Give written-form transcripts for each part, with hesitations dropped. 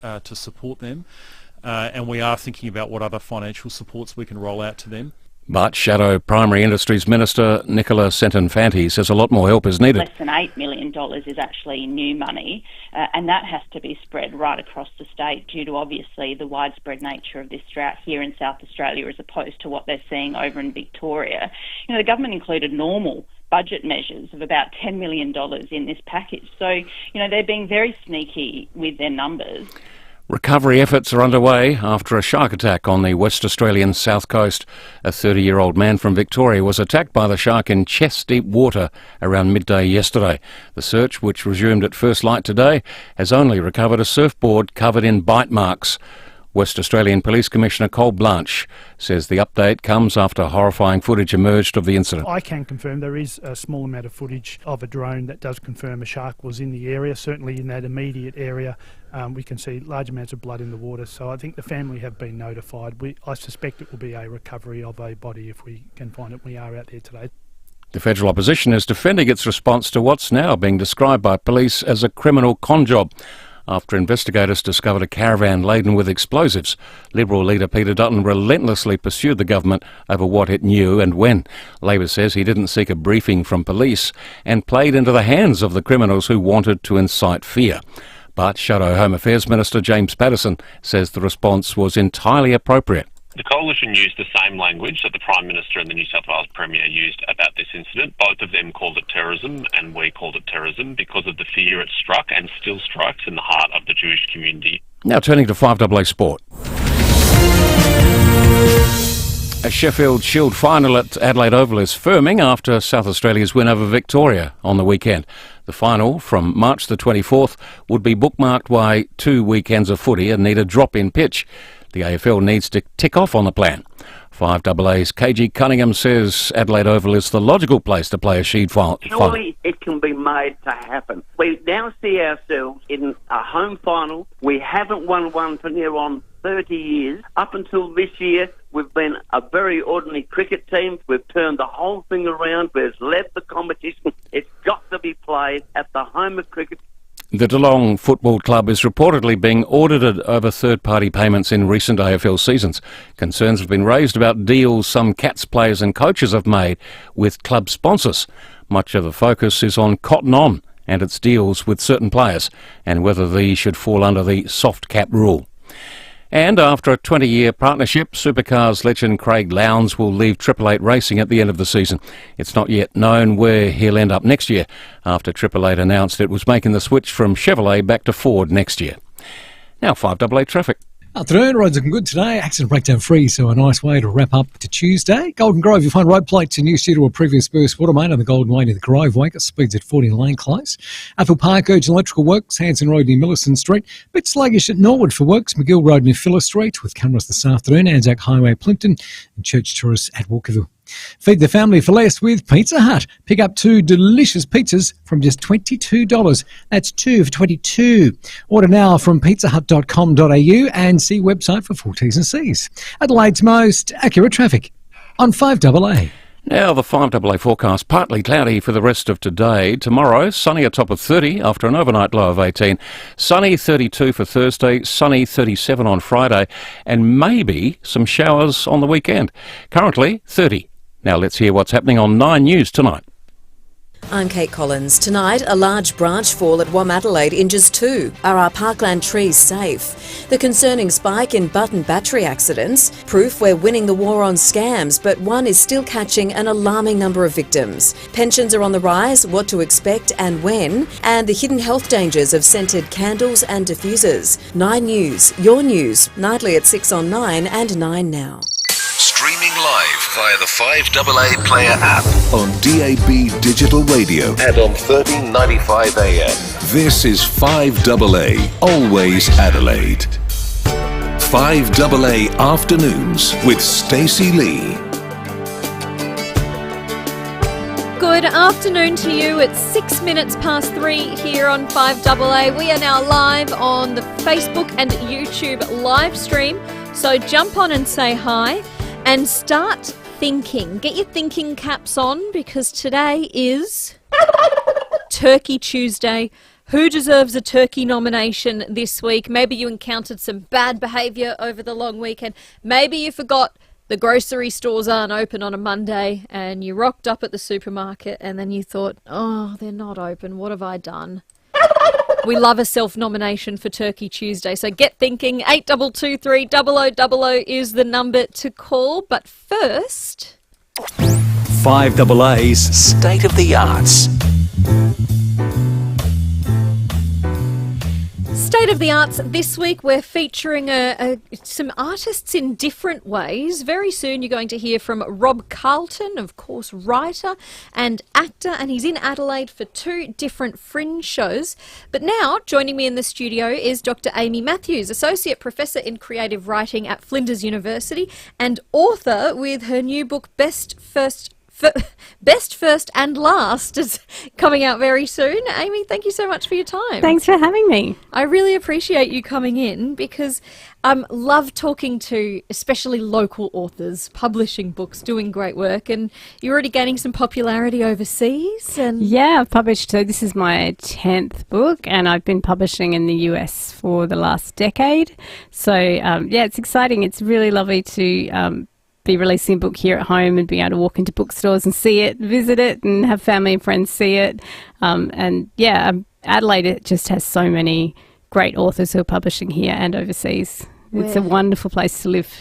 to support them, and we are thinking about what other financial supports we can roll out to them. But Shadow Primary Industries Minister Nicola Centenfanti says a lot more help is needed. Less than $8 million is actually new money, and that has to be spread right across the state due to obviously the widespread nature of this drought here in South Australia as opposed to what they're seeing over in Victoria. You know, the government included normal budget measures of about $10 million in this package. So, you know, they're being very sneaky with their numbers. Recovery efforts are underway after a shark attack on the West Australian south coast. A 30-year-old man from Victoria was attacked by the shark in chest-deep water around midday yesterday. The search, which resumed at first light today, has only recovered a surfboard covered in bite marks. West Australian Police Commissioner Cole Blanche says the update comes after horrifying footage emerged of the incident. I can confirm there is a small amount of footage of a drone that does confirm a shark was in the area, certainly in that immediate area. We can see large amounts of blood in the water, so I think the family have been notified. I suspect it will be a recovery of a body if we can find it. We are out there today. The federal opposition is defending its response to what's now being described by police as a criminal con job. After investigators discovered a caravan laden with explosives, Liberal leader Peter Dutton relentlessly pursued the government over what it knew and when. Labor says he didn't seek a briefing from police and played into the hands of the criminals who wanted to incite fear. But Shadow Home Affairs Minister James Patterson says the response was entirely appropriate. The Coalition used the same language that the Prime Minister and the New South Wales Premier used about this incident. Both of them called it terrorism, and we called it terrorism because of the fear it struck and still strikes in the heart of the Jewish community. Now turning to FIVEAA Sport. A Sheffield Shield final at Adelaide Oval is firming after South Australia's win over Victoria on the weekend. The final, from March the 24th, would be bookmarked by 2 weekends of footy and need a drop-in pitch. The AFL needs to tick off on the plan. 5AA's KG Cunningham says Adelaide Oval is the logical place to play a Shield final. Surely it can be made to happen. We now see ourselves in a home final. We haven't won one for near on 30 years. Up until this year, we've been a very ordinary cricket team. We've turned the whole thing around. We've led the competition. It's got to be played at the home of cricket. The Geelong Football Club is reportedly being audited over third-party payments in recent AFL seasons. Concerns have been raised about deals some Cats players and coaches have made with club sponsors. Much of the focus is on Cotton On and its deals with certain players and whether these should fall under the soft cap rule. And after a 20-year partnership, Supercars legend Craig Lowndes will leave 888 Racing at the end of the season. It's not yet known where he'll end up next year, after 888 announced it was making the switch from Chevrolet back to Ford next year. Now 5AAA traffic. Afternoon, roads looking good today. Accident breakdown free, so a nice way to wrap up to Tuesday. Golden Grove, you'll find road plates in use due to a previous burst water main on the Golden Way near the Grove Wake. It speeds at 40 lane close. Apple Park, urgent electrical works. Hanson Road near Millicent Street. Bit sluggish at Norwood for works. McGill Road near Phillip Street with cameras this afternoon. Anzac Highway, Plimpton. And Church Tourists at Walkerville. Feed the family for less with Pizza Hut. Pick up 2 delicious pizzas from just $22. That's 2 for $22. Order now from pizzahut.com.au and see website for full T's and C's. Adelaide's most accurate traffic on 5AA. Now the 5AA forecast, partly cloudy for the rest of today. Tomorrow, sunny at top of 30 after an overnight low of 18. Sunny 32 for Thursday, sunny 37 on Friday, and maybe some showers on the weekend. Currently 30. Now let's hear what's happening on 9 News tonight. I'm Kate Collins. Tonight, a large branch fall at Womadelaide injures 2. Are our parkland trees safe? The concerning spike in button battery accidents. Proof we're winning the war on scams, but one is still catching an alarming number of victims. Pensions are on the rise, what to expect and when. And the hidden health dangers of scented candles and diffusers. 9 News, your news, nightly at 6 on 9 and 9 now. Streaming live via the 5AA Player app on DAB Digital Radio and on 1395 AM. This is 5AA, always Adelaide. 5AA Afternoons with Stacey Lee. Good afternoon to you. It's 6 minutes past 3 here on 5AA. We are now live on the Facebook and YouTube live stream. So jump on and say hi. And start thinking. Get your thinking caps on because today is Turkey Tuesday. who deserves a turkey nomination this week. Maybe you encountered some bad behaviour over the long weekend. Maybe you forgot the grocery stores aren't open on a Monday and you rocked up at the supermarket and then you thought, oh, they're not open. What have I done? We love a self-nomination for Turkey Tuesday, so get thinking. 8223 0000 is the number to call. But first, 5AA's State of the Arts. State of the Arts this week, we're featuring some artists in different ways. Very soon you're going to hear from Rob Carlton, of course, writer and actor, and he's in Adelaide for 2 different fringe shows. But now, joining me in the studio is Dr. Amy Matthews, Associate Professor in Creative Writing at Flinders University and author with her new book, Best First and Last, is coming out very soon. Amy, thank you so much for your time. Thanks for having me. I really appreciate you coming in because I love talking to especially local authors, publishing books, doing great work, and you're already gaining some popularity overseas. And yeah, I've published, so this is my 10th book, and I've been publishing in the US for the last decade. So yeah, it's exciting. It's really lovely to be releasing a book here at home and being able to walk into bookstores and see it, visit it, and have family and friends see it. And yeah, Adelaide, it just has so many great authors who are publishing here and overseas. It's a wonderful place to live.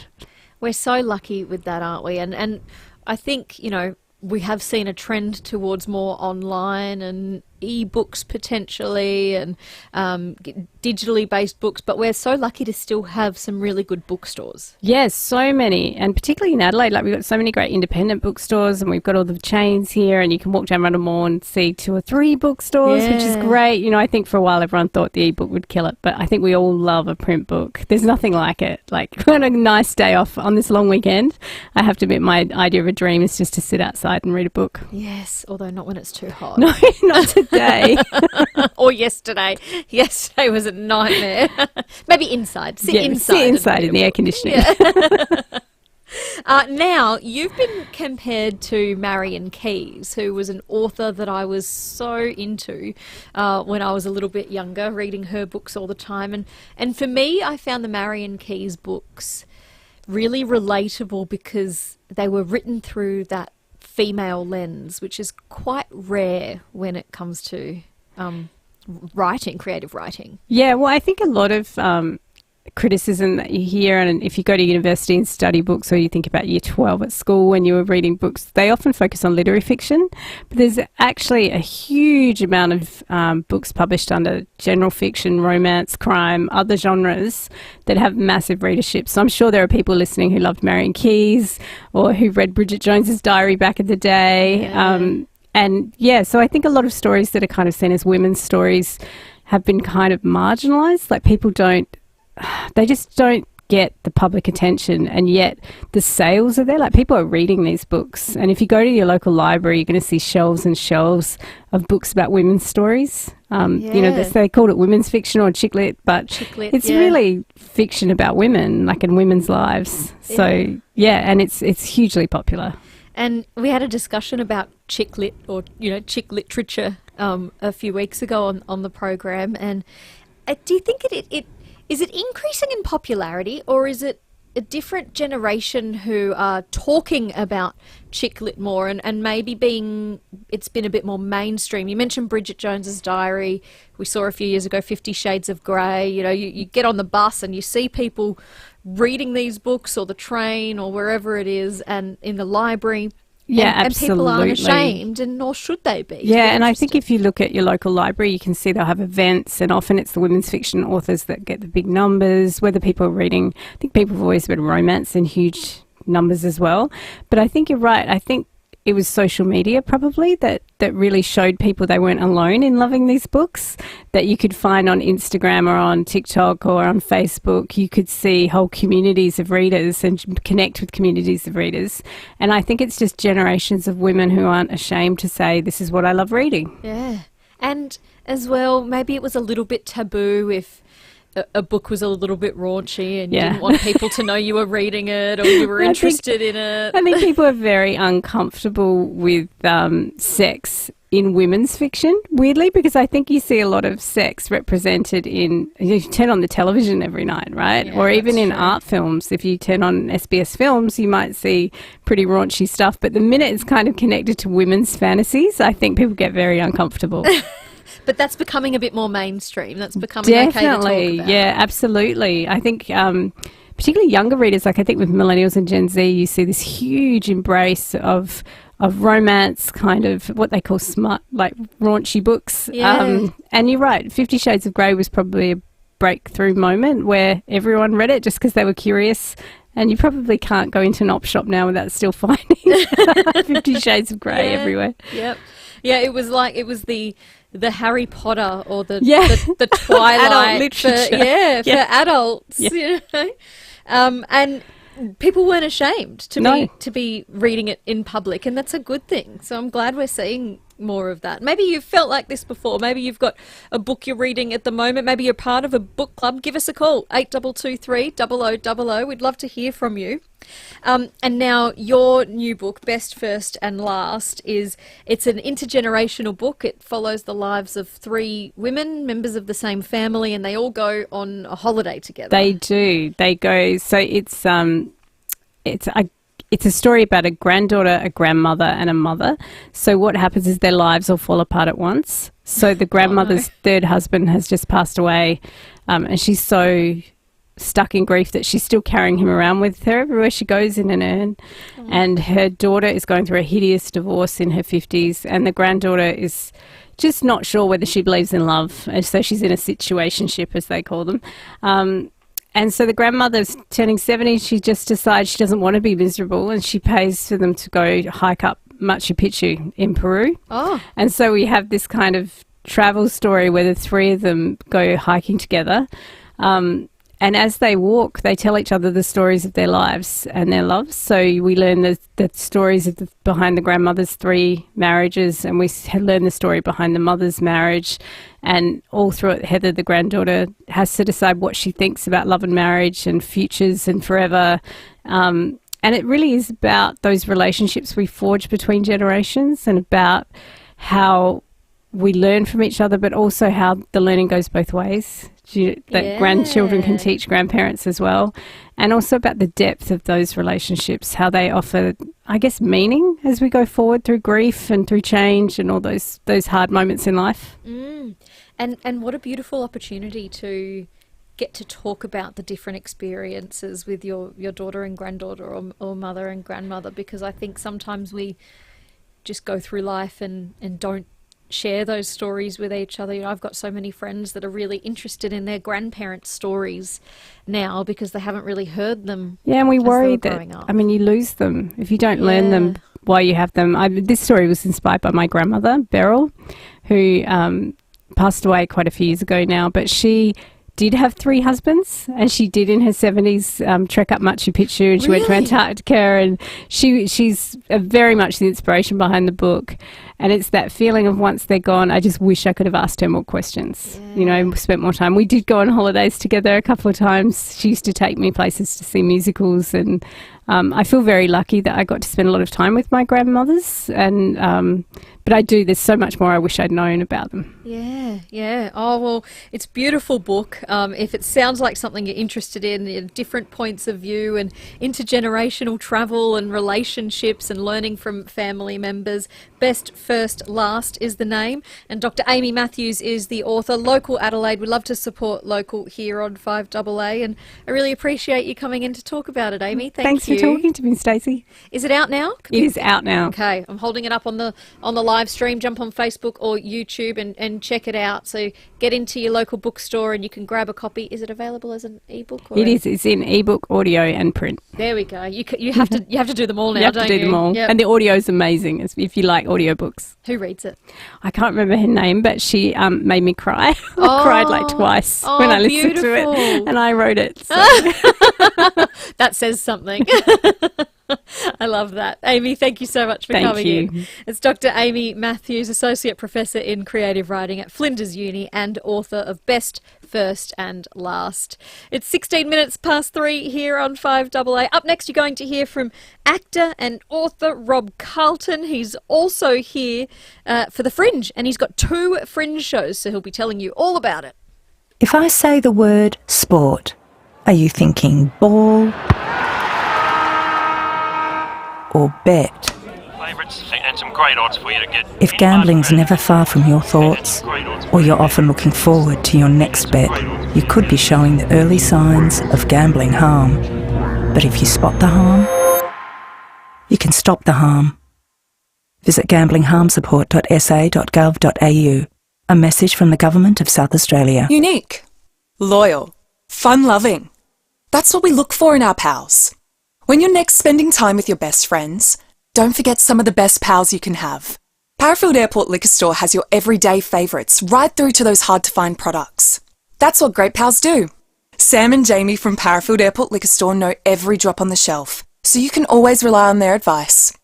We're so lucky with that, aren't we? And I think, you know, we have seen a trend towards more online and e-books potentially and digitally based books, but we're so lucky to still have some really good bookstores. Yes, so many, and particularly in Adelaide, like we've got so many great independent bookstores, and we've got all the chains here, and you can walk down Rundle Mall and see 2 or 3 bookstores, which is great. You know, I think for a while everyone thought the e-book would kill it, but I think we all love a print book. There's nothing like it. Like on a nice day off on this long weekend, I have to admit my idea of a dream is just to sit outside and read a book. Yes, although not when it's too hot. No, not today. Or yesterday. Yesterday was a nightmare. Maybe inside. Sit inside in the air conditioning. Yeah. Now, you've been compared to Marion Keyes, who was an author that I was so into when I was a little bit younger, reading her books all the time. And for me, I found the Marion Keyes books really relatable because they were written through that female lens, which is quite rare when it comes to writing, creative writing. Yeah, well, I think a lot of criticism that you hear, and if you go to university and study books, or you think about year 12 at school when you were reading books, they often focus on literary fiction, but there's actually a huge amount of books published under general fiction, romance, crime, other genres that have massive readership. So I'm sure there are people listening who loved Marion Keyes or who read Bridget Jones's Diary back in the day. And yeah, so I think a lot of stories that are kind of seen as women's stories have been kind of marginalised. Like people they just don't get the public attention, and yet the sales are there. Like people are reading these books, and if you go to your local library, you're going to see shelves and shelves of books about women's stories. You know, they called it women's fiction or chick lit, but it's really fiction about women, like in women's lives. So yeah, and it's hugely popular. And we had a discussion about chick lit, or you know, chick literature a few weeks ago on the program. And do you think is it increasing in popularity, or is it a different generation who are talking about chick lit more and maybe it's been a bit more mainstream? You mentioned Bridget Jones's Diary. We saw a few years ago 50 Shades of Grey. You know, you get on the bus and you see people reading these books, or the train, or wherever it is, and in the library. Yeah, and absolutely. people aren't ashamed, and nor should they be. Yeah, and I think if you look at your local library, you can see they'll have events, and often it's the women's fiction authors that get the big numbers, whether people are reading. I think people have always read romance in huge numbers as well. But I think you're right. I think it was social media probably that really showed people they weren't alone in loving these books, that you could find on Instagram or on TikTok or on Facebook. You could see whole communities of readers and connect with communities of readers. And I think it's just generations of women who aren't ashamed to say, this is what I love reading. Yeah. And as well, maybe it was a little bit taboo if a book was a little bit raunchy and you didn't want people to know you were reading it, or you were interested in it. I think people are very uncomfortable with sex in women's fiction, weirdly, because I think you see a lot of sex represented in, you turn on the television every night, right? Yeah, or even in true. art films. If you turn on SBS films, you might see pretty raunchy stuff. But the minute it's kind of connected to women's fantasies, I think people get very uncomfortable. But that's becoming a bit more mainstream. That's becoming okay to talk Definitely, about. yeah, absolutely. I think particularly younger readers, like I think with millennials and Gen Z, you see this huge embrace of romance, kind of what they call smart, like raunchy books. Yeah. And you're right, 50 Shades of Grey was probably a breakthrough moment where everyone read it just because they were curious. And you probably can't go into an op shop now without still finding 50 Shades of Grey everywhere. Yep. Yeah, it was the Harry Potter or the Twilight Adult literature. for adults, you know. And people weren't ashamed to be reading it in public, and that's a good thing. So I'm glad we're seeing more of that. Maybe you've felt like this before. Maybe you've got a book you're reading at the moment. Maybe you're part of a book club. Give us a call, 8223 0000. We'd love to hear from you. And now your new book, Best, First and Last, it's an intergenerational book. It follows the lives of 3 women, members of the same family, and they all go on a holiday together. They do. They go. So it's a story about a granddaughter, a grandmother, and a mother. So what happens is their lives all fall apart at once. So the grandmother's third husband has just passed away, and she's so stuck in grief that she's still carrying him around with her everywhere she goes in an urn. And her daughter is going through a hideous divorce in her 50s, and the granddaughter is just not sure whether she believes in love. And so she's in a situationship, as they call them. And so the grandmother's turning 70. She just decides she doesn't want to be miserable, and she pays for them to go hike up Machu Picchu in Peru. Oh. And so we have this kind of travel story where the 3 of them go hiking together. And as they walk, they tell each other the stories of their lives and their loves. So we learn the stories behind the grandmother's 3 marriages, and we learn the story behind the mother's marriage. And all through it, Heather, the granddaughter, has to decide what she thinks about love and marriage and futures and forever. And it really is about those relationships we forge between generations, and about how we learn from each other, but also how the learning goes both ways. That grandchildren can teach grandparents as well. And also about the depth of those relationships, how they offer, I guess, meaning as we go forward through grief and through change and all those hard moments in life. And what a beautiful opportunity to get to talk about the different experiences with your daughter and granddaughter, or mother and grandmother, because I think sometimes we just go through life and don't share those stories with each other. You know, I've got so many friends that are really interested in their grandparents' stories now because they haven't really heard them. Yeah, and we worry that, growing up. I mean, you lose them if you don't learn them while you have them. This story was inspired by my grandmother, Beryl, who passed away quite a few years ago now, but she did have 3 husbands, and she did in her 70s trek up Machu Picchu, and she went to Antarctica, and she's very much the inspiration behind the book. And it's that feeling of once they're gone, I just wish I could have asked her more questions, you know, spent more time. We did go on holidays together a couple of times. She used to take me places to see musicals, and I feel very lucky that I got to spend a lot of time with my grandmothers. And but I do, there's so much more I wish I'd known about them. Yeah. Oh, well, it's a beautiful book. If it sounds like something you're interested in different points of view and intergenerational travel and relationships and learning from family members, Best, First, Last is the name. And Dr. Amy Matthews is the author. Local Adelaide. We'd love to support local here on 5AA. And I really appreciate you coming in to talk about it, Amy. Thanks for talking to me, Stacey. Is it out now? It is out now. Okay, I'm holding it up on the live stream. Jump on Facebook or YouTube and check it out. So get into your local bookstore and you can grab a copy. Is it available as an ebook? It is. It's in ebook, audio, and print. There we go. You have to do them all now. You have to do them all. Yep. And the audio is amazing. If you like audiobooks. Who reads it? I can't remember her name, but she made me cry. I cried like twice when I listened to it, and I wrote it. So. That says something. I love that. Amy, thank you so much for coming in. It's Dr. Amy Matthews, Associate Professor in Creative Writing at Flinders Uni and author of Best, First and Last. It's 16 minutes past 3 here on 5AA. Up next, you're going to hear from actor and author Rob Carlton. He's also here for The Fringe, and he's got 2 Fringe shows, so he'll be telling you all about it. If I say the word sport, are you thinking ball or bet? Favourites and some great odds for you to get. If gambling's never far from your thoughts, or you're often looking forward to your next bet, you could be showing the early signs of gambling harm. But if you spot the harm, you can stop the harm. Visit gamblingharmsupport.sa.gov.au. A message from the Government of South Australia. Unique, loyal, fun-loving. That's what we look for in our pals. When you're next spending time with your best friends, don't forget some of the best pals you can have. Parafield Airport Liquor Store has your everyday favourites right through to those hard-to-find products. That's what great pals do. Sam and Jamie from Parafield Airport Liquor Store know every drop on the shelf, so you can always rely on their advice.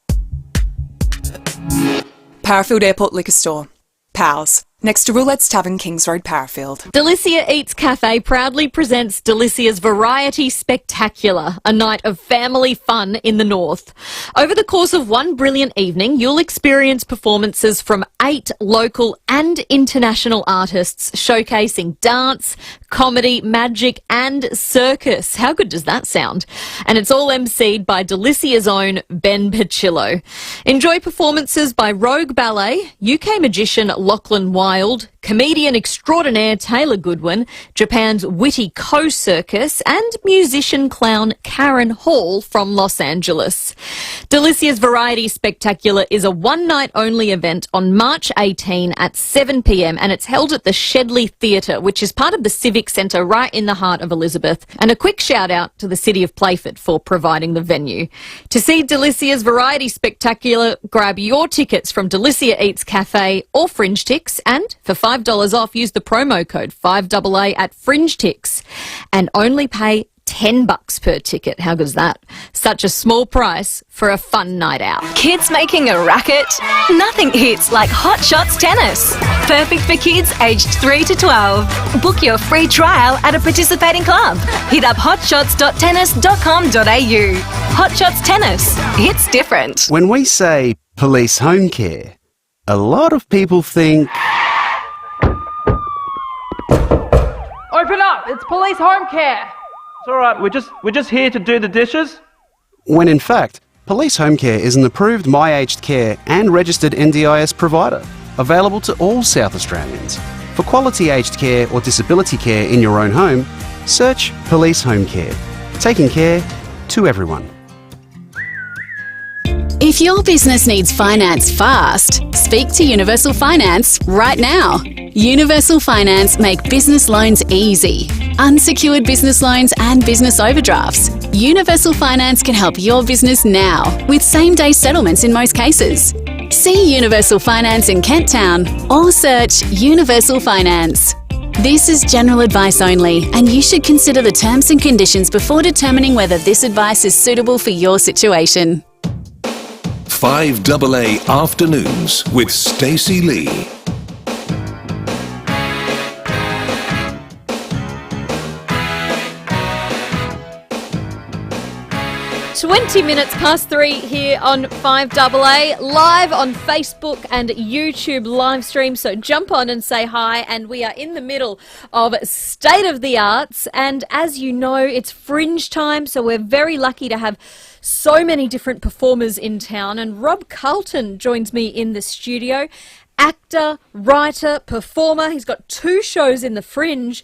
Parafield Airport Liquor Store. Pals. Next to Roulette's Tavern, Kings Road, Parafield. Delicia Eats Cafe proudly presents Delicia's Variety Spectacular, a night of family fun in the north. Over the course of one brilliant evening, you'll experience performances from 8 local and international artists showcasing dance, comedy, magic and circus. How good does that sound? And it's all emceed by Delicia's own Ben Pacillo. Enjoy performances by Rogue Ballet, UK magician Lachlan Wild, comedian extraordinaire Taylor Goodwin, Japan's Witty Co-Circus, and musician clown Karen Hall from Los Angeles. Delicia's Variety Spectacular is a one-night only event on March 18 at 7 p.m, and it's held at the Shedley Theatre, which is part of the Civic Centre right in the heart of Elizabeth. And a quick shout out to the City of Playford for providing the venue. To see Delicia's Variety Spectacular, grab your tickets from Delicia Eats Cafe or Fringe Tix, and for $5 off, use the promo code 5AA at Fringe Tix and only pay $10 per ticket. How good is that? Such a small price for a fun night out. Kids making a racket? Nothing hits like Hot Shots Tennis. Perfect for kids aged 3 to 12. Book your free trial at a participating club. Hit up hotshots.tennis.com.au. Hot Shots Tennis. It's different. When we say police home care, a lot of people think... Open up! It's police home care! It's alright, we're just here to do the dishes. When in fact, Police Home Care is an approved My Aged Care and registered NDIS provider, available to all South Australians. For quality aged care or disability care in your own home, search Police Home Care, taking care to everyone. If your business needs finance fast, speak to Universal Finance right now. Universal Finance make business loans easy. Unsecured business loans and business overdrafts. Universal Finance can help your business now with same-day settlements in most cases. See Universal Finance in Kent Town or search Universal Finance. This is general advice only, and you should consider the terms and conditions before determining whether this advice is suitable for your situation. 5AA Afternoons with Stacey Lee. Twenty minutes past 3 here on 5AA, live on Facebook and YouTube live stream. So jump on and say hi. And we are in the middle of State of the Arts. And as you know, it's Fringe time. So we're very lucky to have so many different performers in town. And Rob Carlton joins me in the studio. Actor, writer, performer. He's got 2 shows in the Fringe.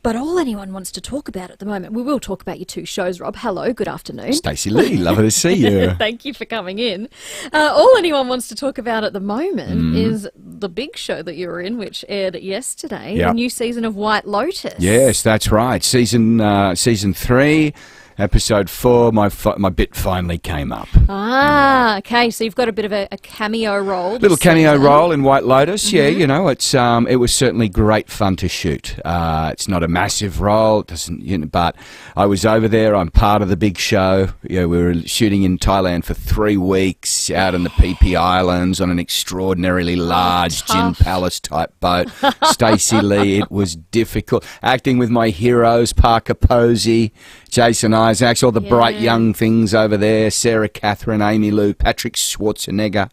But all anyone wants to talk about at the moment, we will talk about your 2 shows, Rob. Hello, good afternoon. Stacey Lee, lovely to see you. Thank you for coming in. All anyone wants to talk about at the moment is the big show that you were in, which aired yesterday, the new season of White Lotus. Yes, that's right. Season 3. Episode 4, my bit finally came up. Ah, okay. So you've got a bit of a cameo role. Little cameo season. role in White Lotus. Yeah, you know, it was certainly great fun to shoot. It's not a massive role, it doesn't, but I was over there. I'm part of the big show. We were shooting in Thailand for 3 weeks out in the Phi VIVEAA Islands on an extraordinarily large gin palace type boat. Stacey Lee. It was difficult acting with my heroes, Parker Posey, Jason Isaacs, all the bright young things over there, Sarah Catherine, Amy Lou, Patrick Schwarzenegger,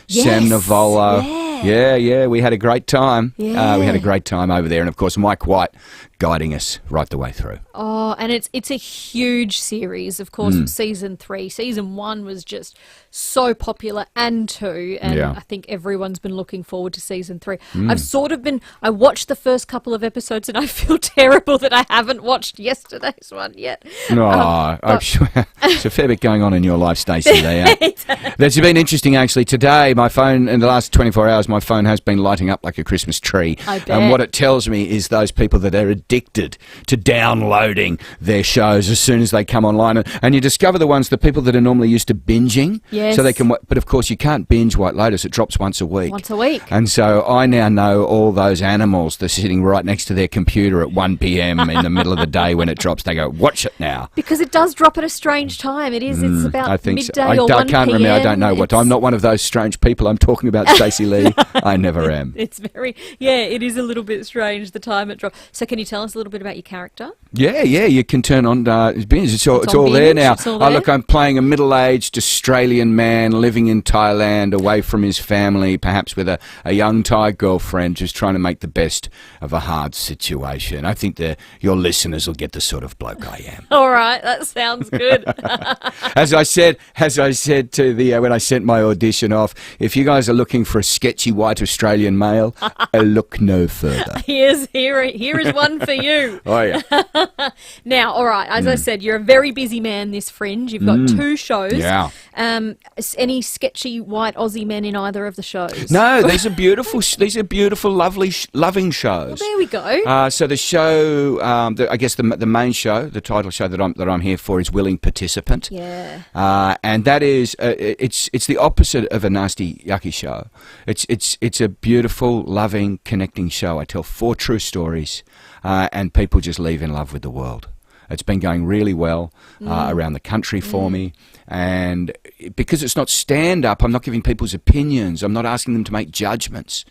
Sam Navolo. Yeah, we had a great time. We had a great time over there. And, of course, Mike White guiding us right the way through. Oh, and it's a huge series, of course, season 3. Season 1 was just so popular, and 2, and I think everyone's been looking forward to season 3. I watched the first couple of episodes and I feel terrible that I haven't watched yesterday's one yet. I'm sure there's a fair bit going on in your life, Stacey. That's been interesting, actually. Today, my phone, in the last 24 hours, my phone has been lighting up like a Christmas tree. I bet. And what it tells me is those people that are addicted to downloading their shows as soon as they come online. And you discover the people that are normally used to binging. Yes. So they can, but of course you can't binge White Lotus. It drops once a week. Once a week. And so I now know all those animals that are sitting right next to their computer at 1 p.m. in the middle of the day when it drops. They go, watch it now. Because it does drop at a strange time. It's about I think midday so. or 1 I can't PM. remember. I don't know what. I'm not one of those strange people I'm talking about, Stacey Lee. I never am. It's very, it is a little bit strange the time it drops. So can you tell us a little bit about your character? Yeah, you can turn on binge. It's all there now. Oh, look, I'm playing a middle-aged Australian man living in Thailand, away from his family, perhaps with a young Thai girlfriend, just trying to make the best of a hard situation. I think your listeners will get the sort of bloke I am. All right, that sounds good. As I said to when I sent my audition off, if you guys are looking for a sketchy white Australian male, look no further. Here is one for you. Oh yeah. Now, all right, as I said, you're a very busy man, this Fringe. You've got 2 shows. Yeah. Any sketchy white Aussie men in either of the shows? No, these are beautiful, loving shows. Well, there we go. So the show, I guess the main show, the title show that I'm here for is Willing Participant. Yeah. And that is it's the opposite of a nasty, yucky show. It's a beautiful, loving, connecting show. I tell 4 true stories, and people just leave in love with the world. It's been going really well around the country for me. And because it's not stand-up, I'm not giving people's opinions. I'm not asking them to make judgments.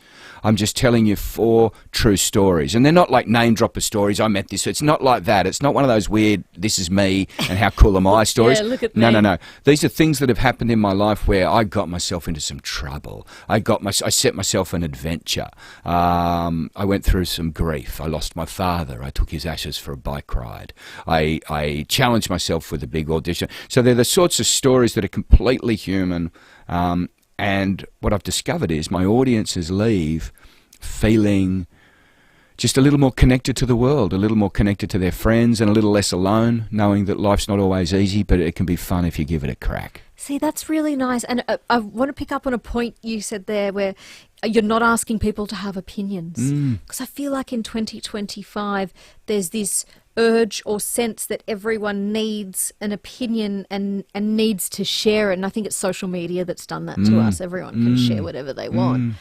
I'm just telling you 4 true stories. And they're not like name-dropper stories. I met this. It's not like that. It's not one of those weird, this is me and how cool am I stories. Yeah, look at me. No. These are things that have happened in my life where I got myself into some trouble. I set myself an adventure. I went through some grief. I lost my father. I took his ashes for a bike ride. I challenged myself with a big audition. So they're the sorts of stories that are completely human. And what I've discovered is my audiences leave feeling just a little more connected to the world, a little more connected to their friends, and a little less alone, knowing that life's not always easy, but it can be fun if you give it a crack. See, that's really nice. And I want to pick up on a point you said there where you're not asking people to have opinions. Because I feel like in 2025, there's this urge or sense that everyone needs an opinion and needs to share it. And I think it's social media that's done that to us. Everyone can share whatever they want.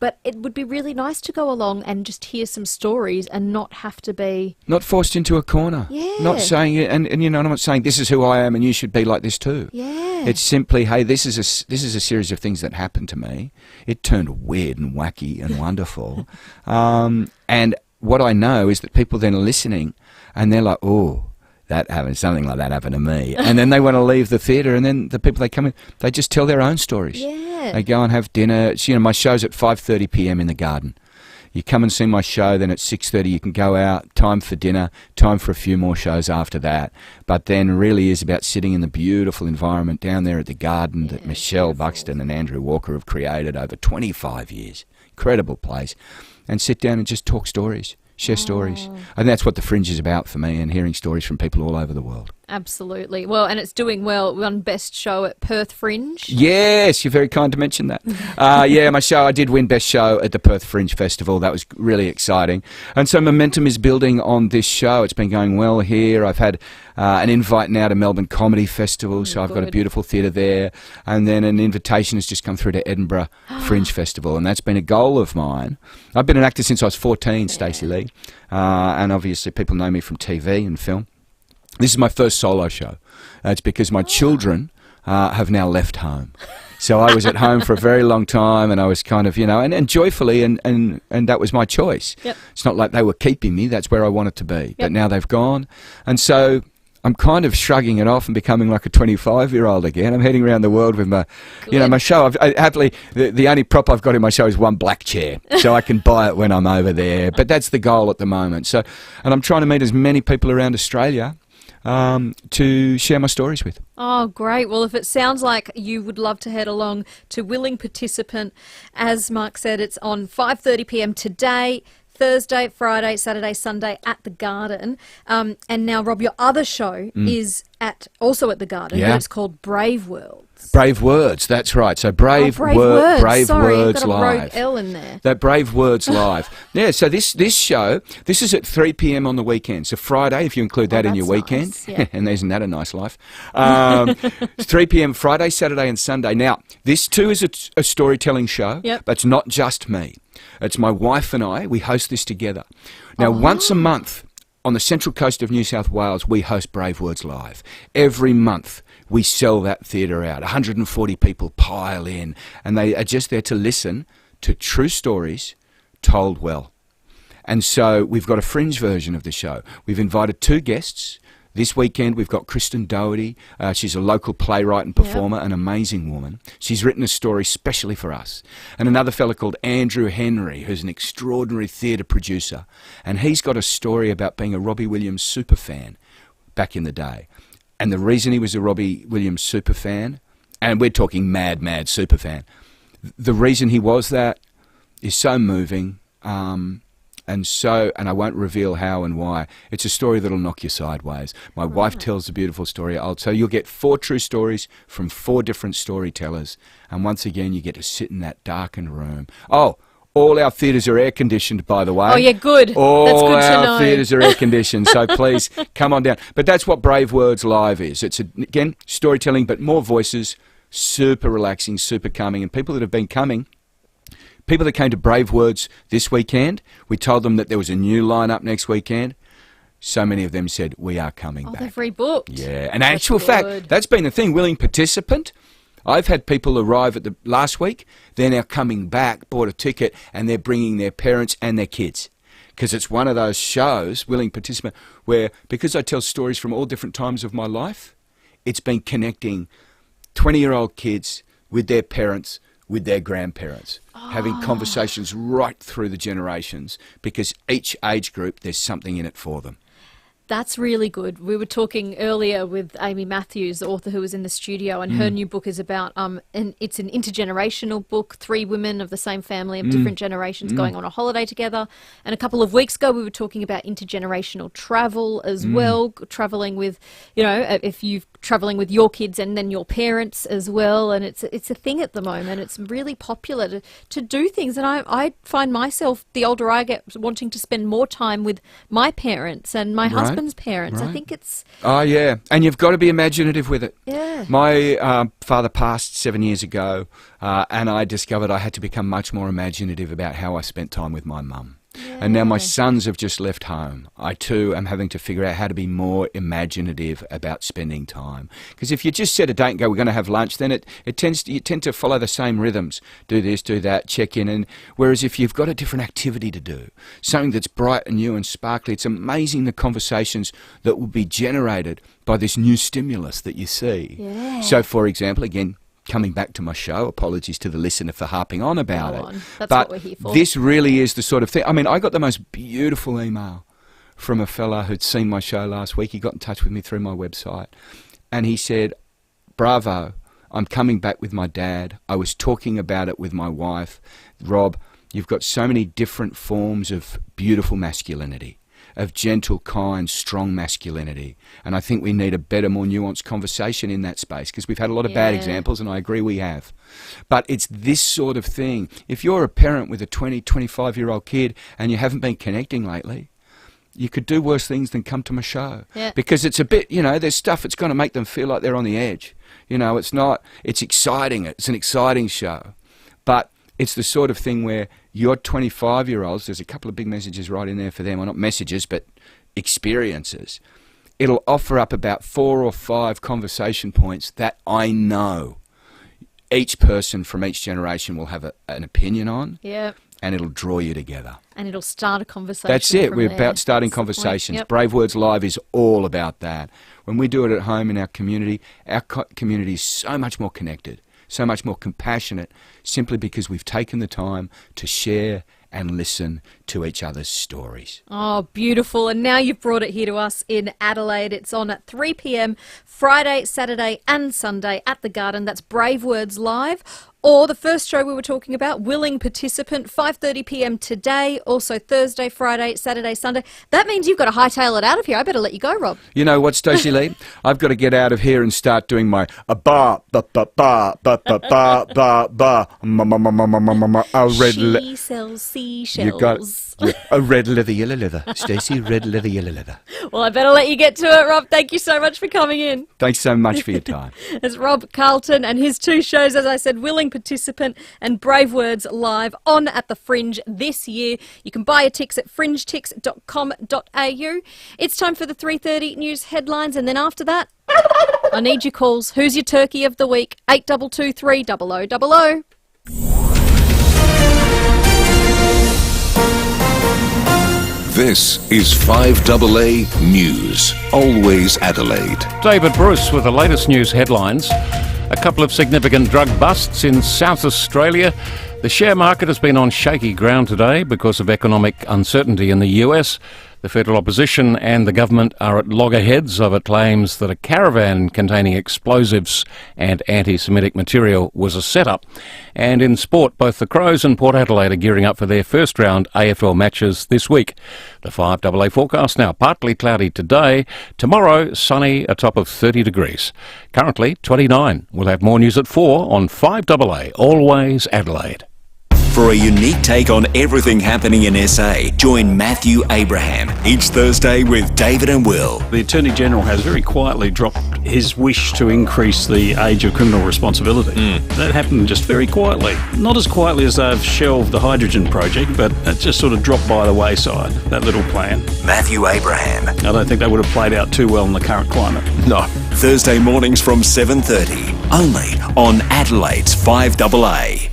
But it would be really nice to go along and just hear some stories and not have to be... Not forced into a corner. Yeah. Not saying it, and I'm not saying this is who I am and you should be like this too. Yeah. It's simply, hey, this is a series of things that happened to me. It turned weird and wacky and wonderful. And what I know is that people then are listening and they're like, oh, that happened, something like that happened to me. And then they want to leave the theatre, and then the people they come in, they just tell their own stories. Yeah. They go and have dinner. It's, my show's at 5:30 p.m. in the Garden. You come and see my show, then at 6:30 you can go out, time for dinner, time for a few more shows after that. But then really is about sitting in the beautiful environment down there at the Garden that Michelle Buxton and Andrew Walker have created over 25 years. Incredible place. And sit down and just talk stories. Share stories. And that's what the Fringe is about for me, and hearing stories from people all over the world. Absolutely. Well, and it's doing well. It won Best Show at Perth Fringe. Yes, you're very kind to mention that. Yeah, my show, I did win Best Show at the Perth Fringe Festival. That was really exciting. And so momentum is building on this show. It's been going well here. I've had an invite now to Melbourne Comedy Festival, so I've got a beautiful theatre there. And then an invitation has just come through to Edinburgh Fringe Festival, and that's been a goal of mine. I've been an actor since I was 14, Stacey Lee, and obviously people know me from TV and film. This is my first solo show. It's because my children have now left home. So I was at home for a very long time, and I was kind of, and joyfully, and that was my choice. Yep. It's not like they were keeping me. That's where I wanted to be. Yep. But now they've gone. And so I'm kind of shrugging it off and becoming like a 25-year-old again. I'm heading around the world with my, my show. Happily, the only prop I've got in my show is one black chair, so I can buy it when I'm over there. But that's the goal at the moment. So, and I'm trying to meet as many people around Australia to share my stories with. Oh, great. Well, if it sounds like you would love to head along to Willing Participant, as Mark said, it's on 5:30 p.m. today, Thursday, Friday, Saturday, Sunday at the Garden. And now, Rob, your other show is also at the Garden, but it's called Brave Worlds. Brave Words, that's right. So Brave Words. Sorry, Words got a Live. rogue L in there. That Brave Words Live. Yeah, so this show, this is at 3 p.m. on the weekend. So Friday, if you include that in your weekend, nice. Yeah. and isn't that a nice life? 3 p.m. Friday, Saturday and Sunday. Now, this too is a storytelling show, but it's not just me. It's my wife and I. We host this together. Now, once a month on the central coast of New South Wales, we host Brave Words Live. Every month, we sell that theatre out. 140 people pile in, and they are just there to listen to true stories told well. And so we've got a fringe version of the show. We've invited 2 guests. This weekend we've got Kristen Doherty. She's a local playwright and performer, an amazing woman. She's written a story specially for us. And another fella called Andrew Henry, who's an extraordinary theatre producer. And he's got a story about being a Robbie Williams superfan back in the day. And the reason he was a Robbie Williams superfan, and we're talking mad superfan, the reason he was that is so moving, and I won't reveal how and why. It's a story that'll knock you sideways. My wife tells a beautiful story. So you'll get 4 true stories from 4 different storytellers, and once again you get to sit in that darkened room. All our theatres are air-conditioned, by the way. Oh, yeah, good. All that's good to know. Our theatres are air-conditioned, so please come on down. But that's what Brave Words Live is. It's, again, storytelling, but more voices, super relaxing, super calming. And people that have been coming, people that came to Brave Words this weekend, we told them that there was a new lineup next weekend. So many of them said, we are coming back. They've rebooked. Yeah, and actual fact, that's been the thing, Willing Participant. I've had people arrive at the last week, they're now coming back, bought a ticket, and they're bringing their parents and their kids. Because it's one of those shows, Willing Participant, where, because I tell stories from all different times of my life, it's been connecting 20-year-old kids with their parents, with their grandparents, having conversations right through the generations, because each age group, there's something in it for them. That's really good. We were talking earlier with Amy Matthews, the author who was in the studio, and her new book is about, and it's an intergenerational book, 3 women of the same family of different generations going on a holiday together. And a couple of weeks ago, we were talking about intergenerational travel as well, traveling with, if you're traveling with your kids and then your parents as well. And it's a thing at the moment. It's really popular to do things. And I find myself, the older I get, wanting to spend more time with my parents and my husband's parents. I think it's... Oh, yeah. And you've got to be imaginative with it. Yeah. My father passed 7 years ago, and I discovered I had to become much more imaginative about how I spent time with my mum. Yeah. And now my sons have just left home. I too am having to figure out how to be more imaginative about spending time. Because if you just set a date and go, we're going to have lunch, then you tend to follow the same rhythms. Do this, do that, check in. And whereas if you've got a different activity to do, something that's bright and new and sparkly, it's amazing the conversations that will be generated by this new stimulus that you see. Yeah. So, for example, again, coming back to my show, apologies to the listener for harping on about it. That's but what we're here for. This really is the sort of thing. I mean, I got the most beautiful email from a fella who'd seen my show last week. He got in touch with me through my website, and he said, bravo, I'm coming back with my dad. I was talking about it with my wife. Rob, you've got so many different forms of beautiful masculinity. of gentle, kind, strong masculinity. And I think we need a better, more nuanced conversation in that space, because we've had a lot of bad examples, and I agree we have. But it's this sort of thing. If you're a parent with a 20, 25-year-old kid and you haven't been connecting lately, you could do worse things than come to my show. Yeah. Because it's a bit, there's stuff that's going to make them feel like they're on the edge. It's exciting. It's an exciting show. But it's the sort of thing where your 25-year-olds, there's a couple of big messages right in there for them, well, not messages, but experiences. It'll offer up about 4 or 5 conversation points that I know each person from each generation will have an opinion on. Yeah. And it'll draw you together. And it'll start a conversation. That's it. We're there. about starting conversations. Yep. Brave Words Live is all about that. When we do it at home in our community is so much more connected, so much more compassionate, simply because we've taken the time to share and listen to each other's stories. Oh, beautiful. And now you've brought it here to us in Adelaide. It's on at 3 p.m, Friday, Saturday and Sunday at the Garden. That's Brave Words Live. Or the first show we were talking about, Willing Participant, 5:30 p.m. today. Also Thursday, Friday, Saturday, Sunday. That means you've got to hightail it out of here. I better let you go, Rob. You know what, Stacey Lee? I've got to get out of here and start doing my ba ba ba ba ba ba ba ba ba She sells seashells. You got a red leather, yellow leather. Stacey, red leather, yellow leather. Well, I better let you get to it, Rob. Thank you so much for coming in. Thanks so much for your time. It's Rob Carlton and his 2 shows, as I said, Willing Participant and Brave Words Live on at the Fringe this year. You can buy your tickets at fringetix.com.au. It's time for the 3:30 news headlines, and then after that, I need your calls. Who's your turkey of the week? 8223 0000. This is 5AA News, always Adelaide. David Bruce with the latest news headlines. A couple of significant drug busts in South Australia. The share market has been on shaky ground today because of economic uncertainty in the US. The federal opposition and the government are at loggerheads over claims that a caravan containing explosives and anti-Semitic material was a setup. And in sport, both the Crows and Port Adelaide are gearing up for their first round AFL matches this week. The 5AA forecast now, partly cloudy today. Tomorrow, sunny, a top of 30 degrees. Currently 29. We'll have more news at 4 on 5AA, always Adelaide. For a unique take on everything happening in SA, join Matthew Abraham each Thursday with David and Will. The Attorney-General has very quietly dropped his wish to increase the age of criminal responsibility. That happened just very quietly. Not as quietly as they've shelved the hydrogen project, but it just sort of dropped by the wayside, that little plan. Matthew Abraham. I don't think that would have played out too well in the current climate. No. Thursday mornings from 7:30, only on Adelaide's 5AA.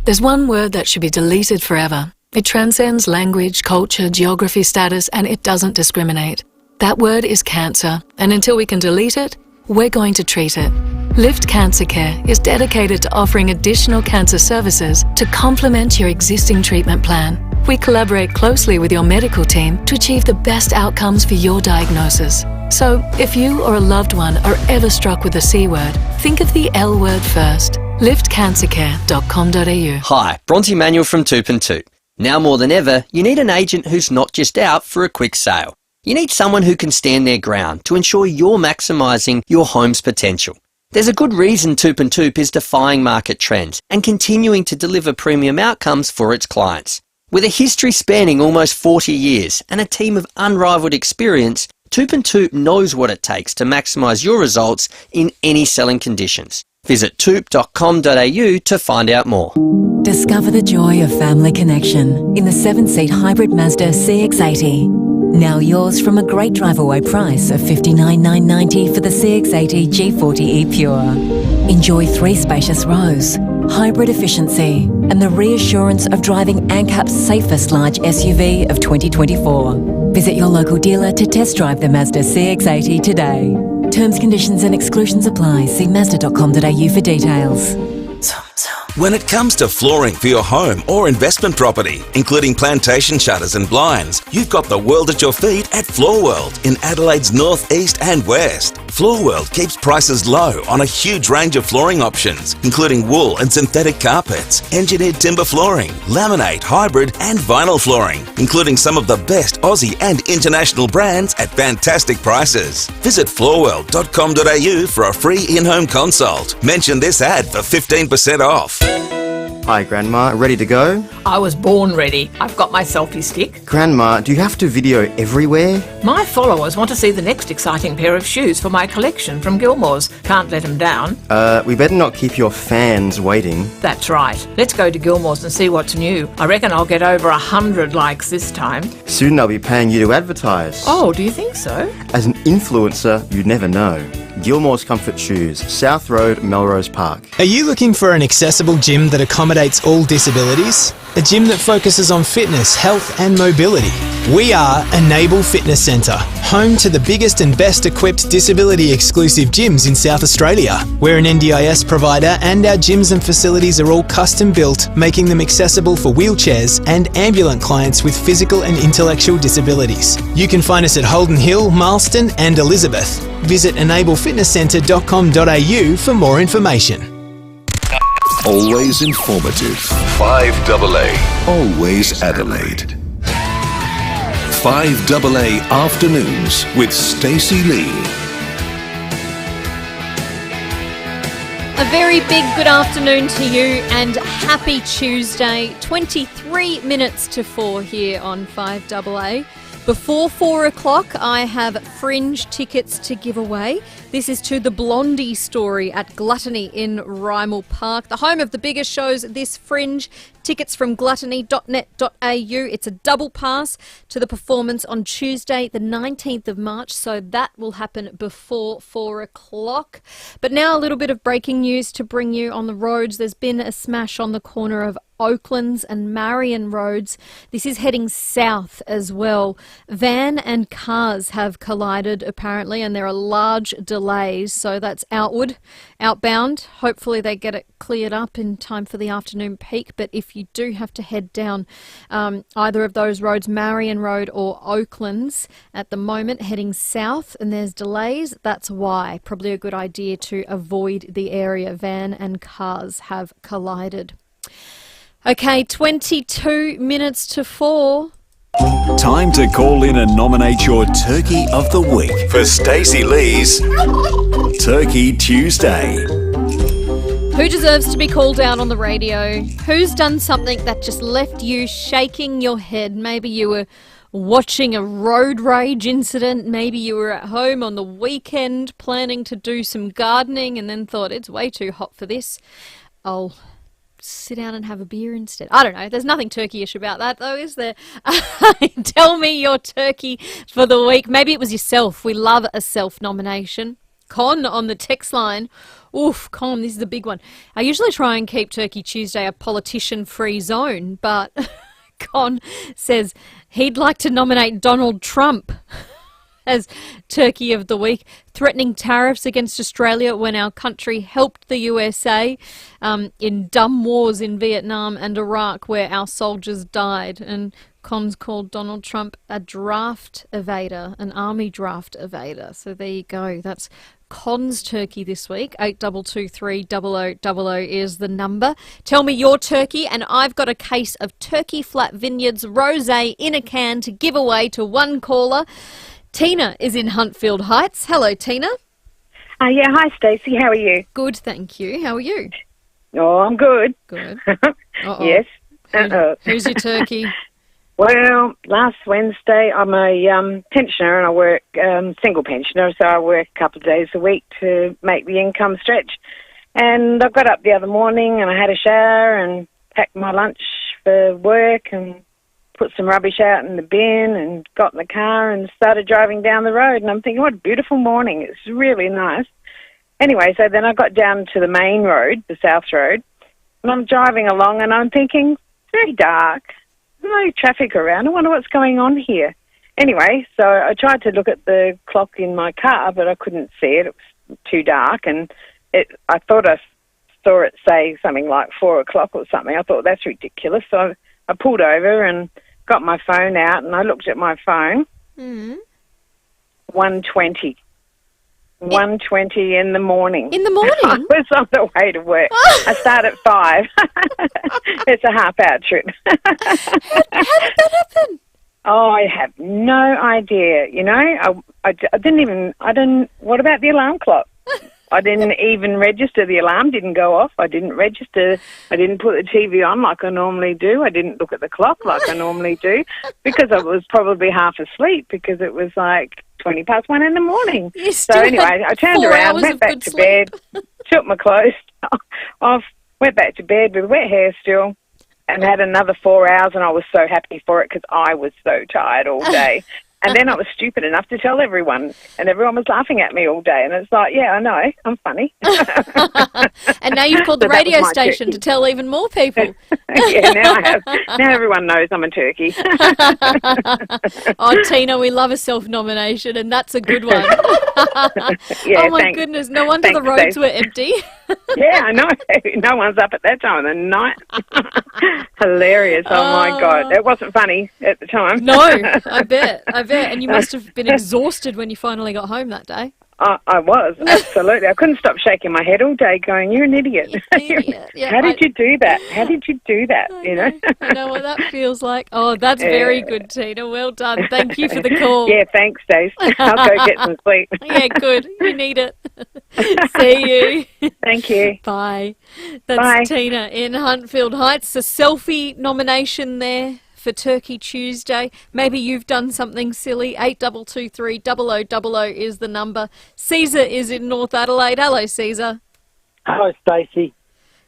There's one word that should be deleted forever. It transcends language, culture, geography, status, and it doesn't discriminate. That word is cancer, and until we can delete it, we're going to treat it. Lift Cancer Care is dedicated to offering additional cancer services to complement your existing treatment plan. We collaborate closely with your medical team to achieve the best outcomes for your diagnosis. So, if you or a loved one are ever struck with the C word, think of the L word first. liftcancercare.com.au. Hi, Bronte Manuel from Toop and Toop. Now more than ever, you need an agent who's not just out for a quick sale. You need someone who can stand their ground to ensure you're maximising your home's potential. There's a good reason Toop and Toop is defying market trends and continuing to deliver premium outcomes for its clients. With a history spanning almost 40 years and a team of unrivalled experience, Toop and Toop knows what it takes to maximise your results in any selling conditions. Visit toop.com.au to find out more. Discover the joy of family connection in the 7-seat hybrid Mazda CX-80. Now yours from a great drive-away price of $59,990 for the CX-80 G40E Pure. Enjoy 3 spacious rows, hybrid efficiency, and the reassurance of driving ANCAP's safest large SUV of 2024. Visit your local dealer to test drive the Mazda CX-80 today. Terms, conditions and exclusions apply. See mazda.com.au for details. When it comes to flooring for your home or investment property, including plantation shutters and blinds, you've got the world at your feet at Floor World in Adelaide's north, east and west. Floor World keeps prices low on a huge range of flooring options, including wool and synthetic carpets, engineered timber flooring, laminate, hybrid and vinyl flooring, including some of the best Aussie and international brands at fantastic prices. Visit floorworld.com.au for a free in-home consult. Mention this ad for 15% off. Hi, Grandma. Ready to go? I was born ready. I've got my selfie stick. Grandma, do you have to video everywhere? My followers want to see the next exciting pair of shoes for my collection from Gilmore's. Can't let them down. We better not keep your fans waiting. That's right. Let's go to Gilmore's and see what's new. I reckon I'll get over 100 likes this time. Soon they'll be paying you to advertise. Oh, do you think so? As an influencer, you never know. Gilmore's Comfort Shoes, South Road, Melrose Park. Are you looking for an accessible gym that accommodates all disabilities? A gym that focuses on fitness, health and mobility? We are Enable Fitness Centre, home to the biggest and best equipped disability exclusive gyms in South Australia. We're an NDIS provider and our gyms and facilities are all custom built, making them accessible for wheelchairs and ambulant clients with physical and intellectual disabilities. You can find us at Holden Hill, Marston and Elizabeth. Visit enablefitnesscentre.com.au for more information. Always informative. 5AA. Always Adelaide. 5AA Afternoons with Stacey Lee. A very big good afternoon to you and happy Tuesday. 23 minutes to 4 here on 5AA. Before 4 o'clock, I have Fringe tickets to give away. This is to the Blondie Story at Gluttony in Rymel Park, the home of the biggest shows this Fringe. Tickets from gluttony.net.au. It's a double pass to the performance on Tuesday, the 19th of March, so that will happen before 4 o'clock. But now a little bit of breaking news to bring you on the roads. There's been a smash on the corner of Oaklands and Marion roads. This is heading south as well. Van and cars have collided apparently, and there are large delays, so that's outbound. Hopefully they get it cleared up in time for the afternoon peak, but if you do have to head down either of those roads, Marion Road or Oaklands, at the moment heading south and there's delays, that's why. Probably a good idea to avoid the area. Van and cars have collided. Okay, 22 minutes to 4. Time to call in and nominate your Turkey of the Week for Stacey Lee's Turkey Tuesday. Who deserves to be called out on the radio? Who's done something that just left you shaking your head? Maybe you were watching a road rage incident. Maybe you were at home on the weekend planning to do some gardening and then thought, it's way too hot for this. I'll sit down and have a beer instead. I don't know. There's nothing Turkey-ish about that, though, is there? Tell me your Turkey for the week. Maybe it was yourself. We love a self-nomination. Con on the text line. Oof, Con, this is a big one. I usually try and keep Turkey Tuesday a politician-free zone, but Con says he'd like to nominate Donald Trump as Turkey of the Week, threatening tariffs against Australia when our country helped the USA in dumb wars in Vietnam and Iraq where our soldiers died. And Con's called Donald Trump a draft evader, an army draft evader. So there you go. That's Con's Turkey this week. 8223 0000 is the number. Tell me your Turkey, and I've got a case of Turkey Flat Vineyards Rosé in a can to give away to one caller. Tina is in Huntfield Heights. Hello, Tina. Yeah, hi, Stacey. How are you? Good, thank you. How are you? Oh, I'm good. Good. Yes. Who's your turkey? Well, last Wednesday, I'm a pensioner and I work single pensioner, so I work a couple of days a week to make the income stretch. And I got up the other morning and I had a shower and packed my lunch for work and put some rubbish out in the bin and got in the car and started driving down the road. And I'm thinking, what a beautiful morning. It's really nice. Anyway, so then I got down to the main road, the South Road, and I'm driving along and I'm thinking, it's very dark. There's no traffic around. I wonder what's going on here. Anyway, so I tried to look at the clock in my car, but I couldn't see it. It was too dark, and I thought I saw it say something like 4 o'clock or something. I thought, that's ridiculous. So I pulled over and got my phone out, and I looked at my phone. 1:20. 1:20 in the morning. In the morning? I was on the way to work. I start at 5. It's a half-hour trip. How did that happen? Oh, I have no idea. You know, I didn't, what about the alarm clock? I didn't even register. The alarm didn't go off. I didn't register. I didn't put the TV on like I normally do. I didn't look at the clock like I normally do because I was probably half asleep because it was like 1:20 in the morning. So anyway, I turned around, went back to bed, took my clothes off, went back to bed with wet hair still, and had another 4 hours, and I was so happy for it because I was so tired all day. And then I was stupid enough to tell everyone, and everyone was laughing at me all day. And it's like, yeah, I know, I'm funny. And now you've called the radio station to tell even more people. Yeah, now I have. Now everyone knows I'm a turkey. Oh, Tina, we love a self-nomination, and that's a good one. Yeah, oh, my thanks. goodness, no wonder the roads were empty. Yeah, I know. No one's up at that time of the night. Hilarious. Oh, my God. It wasn't funny at the time. No, I bet. And you must have been exhausted when you finally got home that day. I was, absolutely. I couldn't stop shaking my head all day going, you're an idiot. Yeah, How did you do that? How did you do that? You know? I know what that feels like. Oh, that's very good, Tina. Well done. Thank you for the call. Yeah, thanks, Stacey. I'll go get some sleep. Yeah, good. You need it. See you. Thank you. Bye. That's Bye. Tina in Huntfield Heights. A selfie nomination there for Turkey Tuesday. Maybe you've done something silly. 8223 0000 is the number. Caesar is in North Adelaide. Hello, Caesar. Hello, Stacey.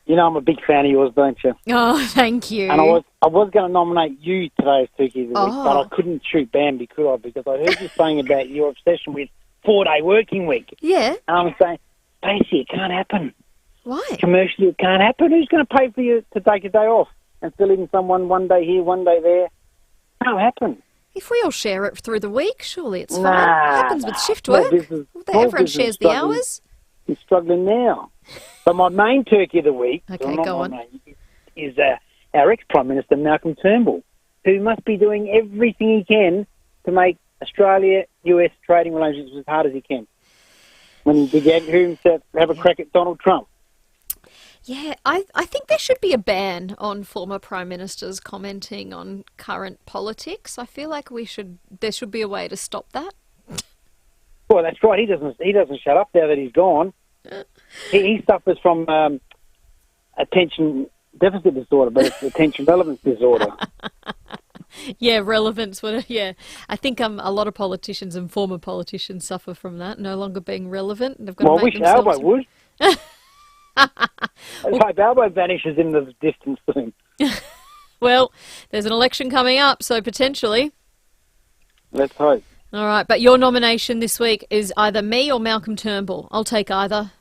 You know I'm a big fan of yours, don't you? Oh, thank you. And I was going to nominate you today as Turkey of the Week, but I couldn't shoot Bambi, could I? Because I heard you saying about your obsession with 4-day working week. Yeah. And I'm saying, Stacey, it can't happen. Why? Commercially, it can't happen. Who's going to pay for you to take a day off and fill in someone one day here, one day there? Can't happen. If we all share it through the week, surely it's fine. Nah, It happens with shift work. Everyone shares the hours. He's struggling now. So my main Turkey of the week is our ex-Prime Minister, Malcolm Turnbull, who must be doing everything he can to make Australia-US trading relationships as hard as he can. When he get him to have a crack at Donald Trump. Yeah, I think there should be a ban on former Prime Ministers commenting on current politics. I feel like there should be a way to stop that. Well, that's right. He doesn't shut up now that he's gone. He suffers from attention deficit disorder, but it's attention relevance disorder. Yeah, relevance. Yeah, I think a lot of politicians and former politicians suffer from that, no longer being relevant. They've got to make I wish themselves... Albo would. I hope Albo vanishes in the distance soon. Well, there's an election coming up, so potentially. Let's hope. All right, but your nomination this week is either me or Malcolm Turnbull. I'll take either.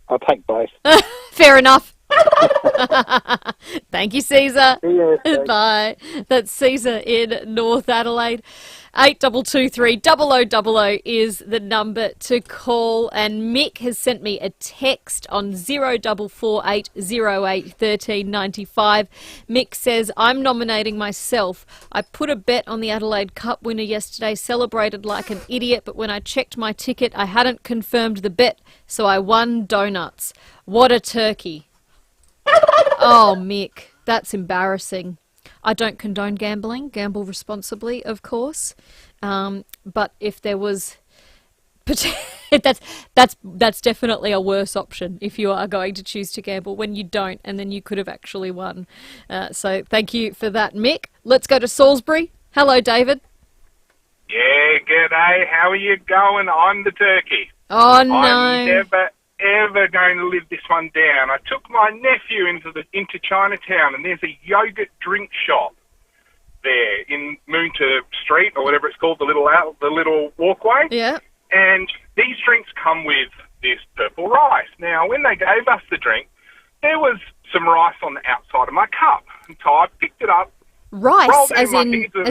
I'll take both. Fair enough. Thank you, Caesar. Bye. That's Caesar in North Adelaide. 8223 0000 is the number to call. And Mick has sent me a text on 0448 08 1395. Mick says, I'm nominating myself. I put a bet on the Adelaide Cup winner yesterday, celebrated like an idiot, but when I checked my ticket, I hadn't confirmed the bet, so I won donuts. What a turkey. Oh, Mick, that's embarrassing. I don't condone gambling. Gamble responsibly, of course. But if there was... that's definitely a worse option if you are going to choose to gamble when you don't, and then you could have actually won. So thank you for that, Mick. Let's go to Salisbury. Hello, David. Yeah, g'day. How are you going? I'm the turkey. Oh, no. I'm never, ever going to live this one down. I took my nephew into Chinatown, and there's a yogurt drink shop there in Moonta Street, or whatever it's called, the little walkway. Yeah. And these drinks come with this purple rice. Now, when they gave us the drink, there was some rice on the outside of my cup. And so I picked it up. Rice, as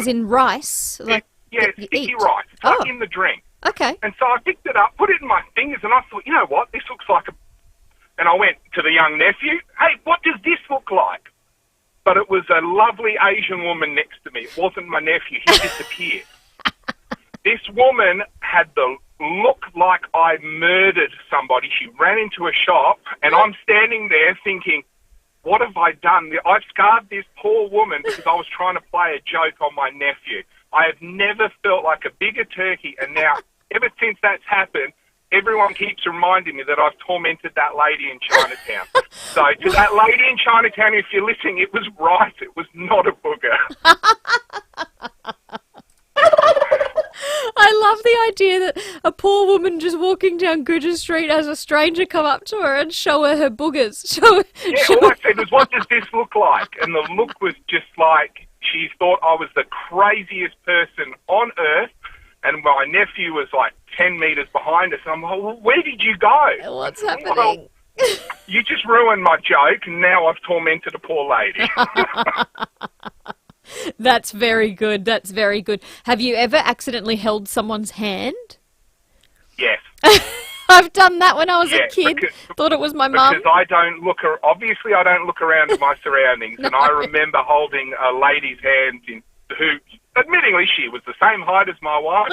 in rice? Yeah, sticky rice. It's like in the drink. Okay. And so I picked it up, put it in my fingers, and I thought, you know what, this looks like And I went to the young nephew, hey, what does this look like? But it was a lovely Asian woman next to me. It wasn't my nephew. He disappeared. This woman had the look like I murdered somebody. She ran into a shop, and I'm standing there thinking, what have I done? I've scarred this poor woman because I was trying to play a joke on my nephew. I have never felt like a bigger turkey, and now, ever since that's happened, everyone keeps reminding me that I've tormented that lady in Chinatown. So to that lady in Chinatown, if you're listening, it was right. It was not a booger. I love the idea that a poor woman just walking down Goodger Street has a stranger come up to her and show her boogers. All I said was, what does this look like? And the look was just like she thought I was the craziest person on earth. And my nephew was like 10 metres behind us. And I'm like, well, where did you go? What's happening? Well, you just ruined my joke, and now I've tormented a poor lady. That's very good. That's very good. Have you ever accidentally held someone's hand? Yes. I've done that when I was a kid. Thought it was my mum. Because I don't look around at my surroundings. No. And I remember holding a lady's hand who, admittingly, she was the same height as my wife,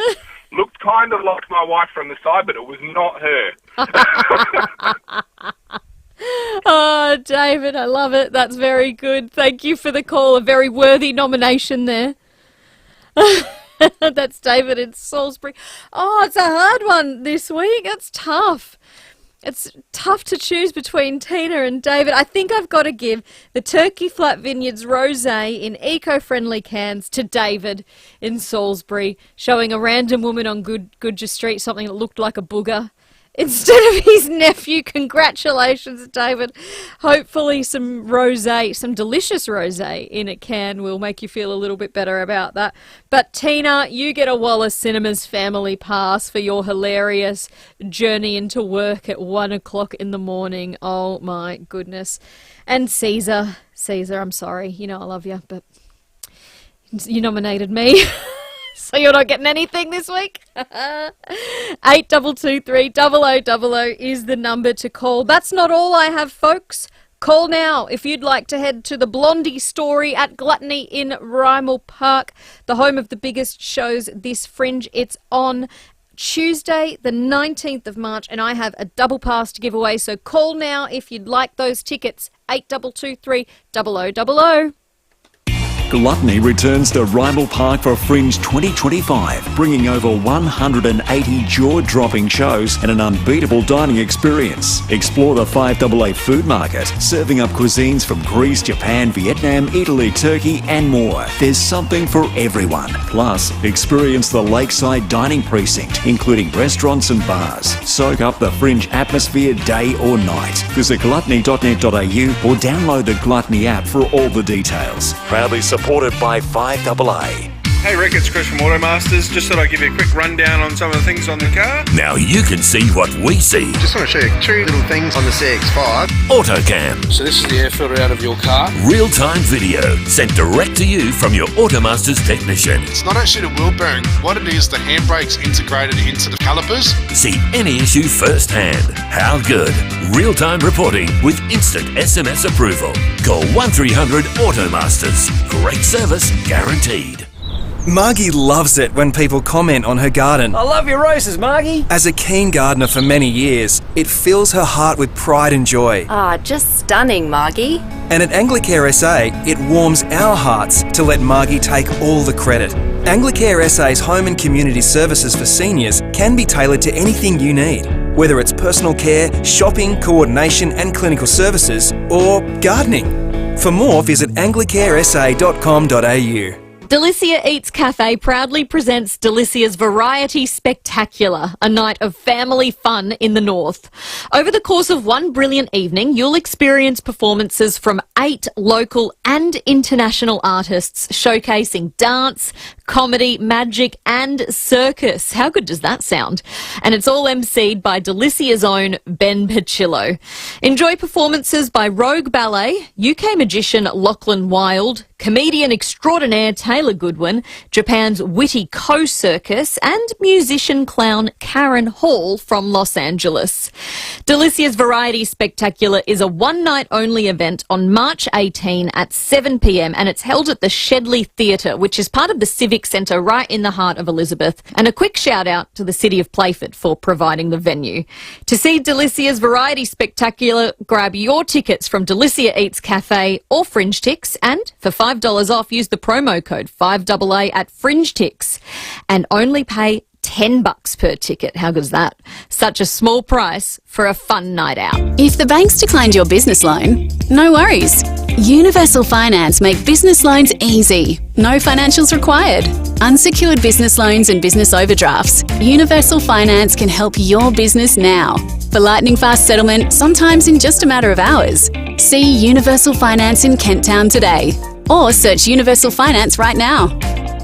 looked kind of like my wife from the side, but it was not her. Oh, David, I love it. That's very good. Thank you for the call. A very worthy nomination there. That's David in Salisbury. Oh, it's a hard one this week. It's tough. It's tough to choose between Tina and David. I think I've got to give the Turkey Flat Vineyards Rosé in eco-friendly cans to David in Salisbury, showing a random woman on Goodger Street something that looked like a booger instead of his nephew. Congratulations, David. Hopefully some rosé, some delicious rosé in a can will make you feel a little bit better about that. But Tina, you get a Wallace Cinemas family pass for your hilarious journey into work at 1 o'clock in the morning. Oh my goodness. And Caesar, I'm sorry. You know I love you, but you nominated me. So you're not getting anything this week? 8223 0000 is the number to call. That's not all I have, folks. Call now if you'd like to head to the Blondie Story at Gluttony in Rymel Park, the home of the biggest shows this Fringe. It's on Tuesday, the 19th of March, and I have a double pass to give away. So call now if you'd like those tickets. 8223 0000. Gluttony returns to Rymel Park for Fringe 2025, bringing over 180 jaw-dropping shows and an unbeatable dining experience. Explore the FIVEAA food market, serving up cuisines from Greece, Japan, Vietnam, Italy, Turkey and more. There's something for everyone. Plus, experience the lakeside dining precinct, including restaurants and bars. Soak up the Fringe atmosphere day or night. Visit gluttony.net.au or download the Gluttony app for all the details. Proudly supported by FIVEAA. Hey Rick, it's Chris from Automasters. Just thought I'd give you a quick rundown on some of the things on the car. Now you can see what we see. Just want to show you two little things on the CX-5. AutoCam. So this is the air filter out of your car. Real-time video sent direct to you from your Automasters technician. It's not actually the wheel bearing. What it is, the handbrake's integrated into the calipers. See any issue firsthand. How good? Real-time reporting with instant SMS approval. Call 1300 Automasters. Great service guaranteed. Margie loves it when people comment on her garden. I love your roses, Margie. As a keen gardener for many years, it fills her heart with pride and joy. Just stunning, Margie. And at Anglicare SA, it warms our hearts to let Margie take all the credit. Anglicare SA's home and community services for seniors can be tailored to anything you need, whether it's personal care, shopping, coordination and clinical services, or gardening. For more, visit anglicaresa.com.au. Delicia Eats Cafe proudly presents Delicia's Variety Spectacular, a night of family fun in the north. Over the course of one brilliant evening, you'll experience performances from 8 local and international artists showcasing dance, comedy, magic and circus. How good does that sound? And it's all emceed by Delicia's own Ben Pacillo. Enjoy performances by Rogue Ballet, UK magician Lachlan Wild, comedian extraordinaire Taylor Taylor Goodwin, Japan's witty co-circus, and musician clown Karen Hall from Los Angeles. Delicia's Variety Spectacular is a one-night-only event on March 18 at 7 p.m, and it's held at the Shedley Theatre, which is part of the Civic Centre right in the heart of Elizabeth. And a quick shout-out to the City of Playford for providing the venue. To see Delicia's Variety Spectacular, grab your tickets from Delicia Eats Cafe or Fringe Tix, and for $5 off, use the promo code 5AA at Fringe Tix and only pay $10 per ticket. How good's that? Such a small price for a fun night out. If the bank's declined your business loan, no worries. Universal Finance make business loans easy. No financials required. Unsecured business loans and business overdrafts. Universal Finance can help your business now. For lightning fast settlement, sometimes in just a matter of hours. See Universal Finance in Kent Town today. Or search Universal Finance right now.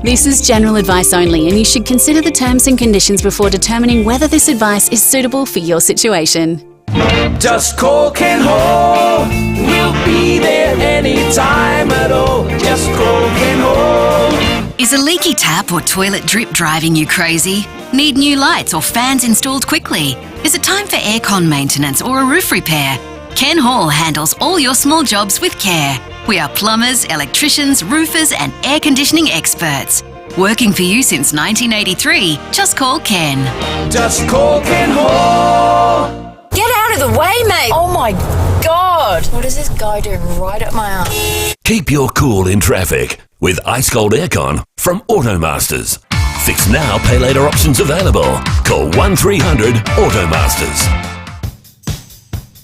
This is general advice only, and you should consider the terms and conditions before determining whether this advice is suitable for your situation. Just call Ken Hall. We'll be there anytime at all. Just call Ken Hall. Is a leaky tap or toilet drip driving you crazy? Need new lights or fans installed quickly? Is it time for aircon maintenance or a roof repair? Ken Hall handles all your small jobs with care. We are plumbers, electricians, roofers and air conditioning experts. Working for you since 1983, just call Ken. Just call Ken Hall. Get out of the way, mate! Oh my God! What is this guy doing right at my arm? Keep your cool in traffic with ice cold aircon from Automasters. Fix now, pay later options available. Call 1300 Automasters.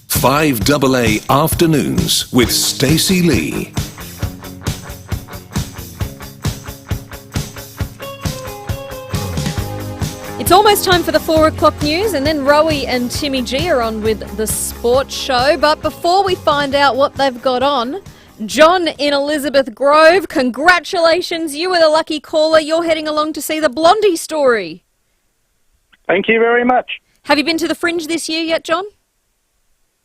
5AA Afternoons with Stacey Lee. It's almost time for the 4 o'clock news, and then Rowie and Timmy G are on with the sports show. But before we find out what they've got on, John in Elizabeth Grove, congratulations. You were the lucky caller. You're heading along to see the Blondie story. Thank you very much. Have you been to the Fringe this year yet, John?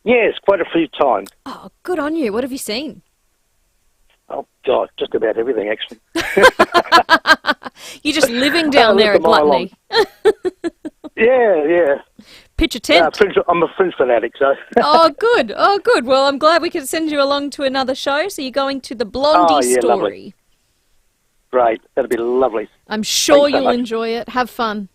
Yes, quite a few times. Oh, good on you. What have you seen? Oh, God, just about everything, actually. You're just living down there at Gluttony. Yeah. Pitch a tent. I'm a Fringe fanatic, so... Oh, good. Well, I'm glad we could send you along to another show. So you're going to the Blondie story. Lovely. Great. That'll be lovely. I'm sure Thanks so you'll much. enjoy it. Have fun.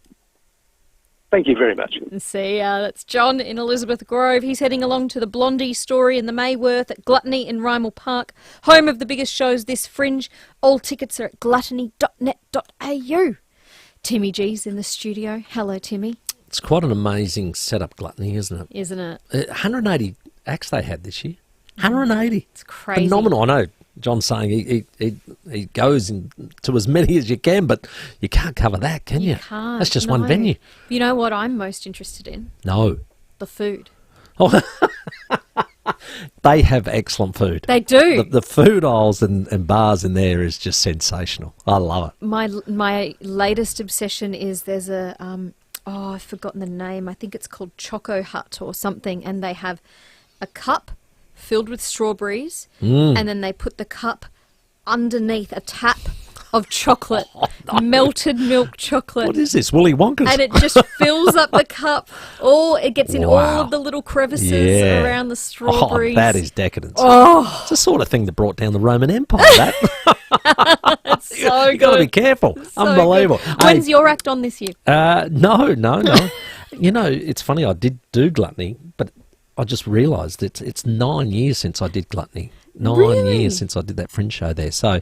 Thank you very much. See, that's John in Elizabeth Grove. He's heading along to the Blondie story in the Mayworth at Gluttony in Rymel Park, home of the biggest shows this Fringe. All tickets are at gluttony.net.au. Timmy G's in the studio. Hello, Timmy. It's quite an amazing setup, Gluttony, isn't it? Isn't it? 180 acts they had this year. 180. It's crazy. Phenomenal. I know John's saying he goes to as many as you can, but you can't cover that, can you? You can't. That's just no. one venue. You know what I'm most interested in? No. The food. Oh, they have excellent food. They do. The food aisles and bars in there is just sensational. I love it. My latest obsession is there's a I've forgotten the name. I think it's called Choco Hut or something, and they have a cup filled with strawberries, and then they put the cup underneath a tap of chocolate, melted milk chocolate. What is this, Willy Wonka's? And it just fills up the cup. It gets in all of the little crevices around the strawberries. Oh, that is decadence. Oh. It's the sort of thing that brought down the Roman Empire, that. It's so You've got to be careful. So unbelievable. good. When's your act on this year? No. You know, it's funny, I did do Gluttony, but I just realised it's 9 years since I did Gluttony. 9 years since I did that Fringe show there. So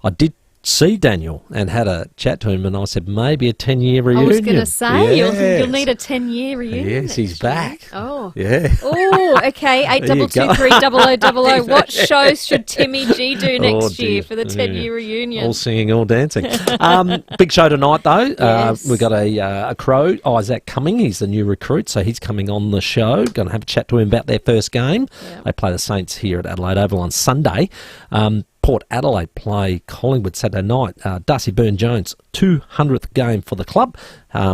I did see Daniel and had a chat to him, and I said maybe a 10-year reunion. I was going to say, yes. you'll need a 10-year reunion. Yes, he's back. Oh. Yeah. Oh, okay, 8223 What shows should Timmy G do next year for the 10-year reunion? All singing, all dancing. Big show tonight, though. Yes. We've got a Crow, Isaac Cumming. He's the new recruit, so he's coming on the show. Going to have a chat to him about their first game. Yep. They play the Saints here at Adelaide Oval on Sunday. Port Adelaide play Collingwood Saturday night. Darcy Byrne-Jones, 200th game for the club.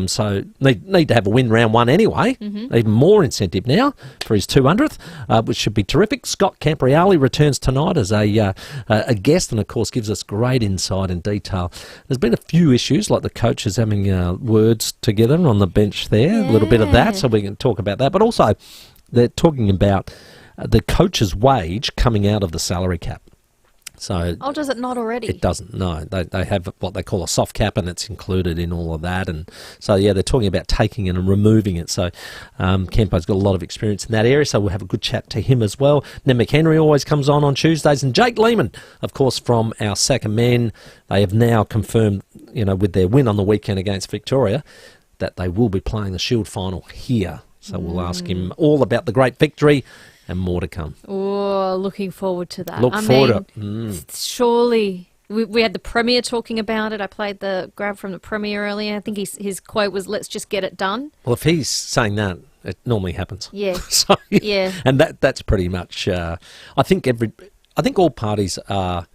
So need to have a win round one anyway. Even more incentive now for his 200th, which should be terrific. Scott Campriali returns tonight as a guest and, of course, gives us great insight and detail. There's been a few issues, like the coaches having words together on the bench there, a little bit of that, so we can talk about that. But also, they're talking about the coach's wage coming out of the salary cap. So does it not already? It doesn't, no. They have what they call a soft cap, and it's included in all of that. And so, yeah, they're talking about taking it and removing it. So Campo's got a lot of experience in that area, so we'll have a good chat to him as well. Then McHenry always comes on Tuesdays. And Jake Lehman, of course, from our Sacca men, they have now confirmed, with their win on the weekend against Victoria, that they will be playing the Shield final here. So we'll ask him all about the great victory and more to come. Oh, looking forward to that. Look forward to it. Surely. We had the Premier talking about it. I played the grab from the Premier earlier. I think his quote was, "Let's just get it done." Well, if he's saying that, it normally happens. Yeah. So, yeah. And that's pretty much, I think all parties are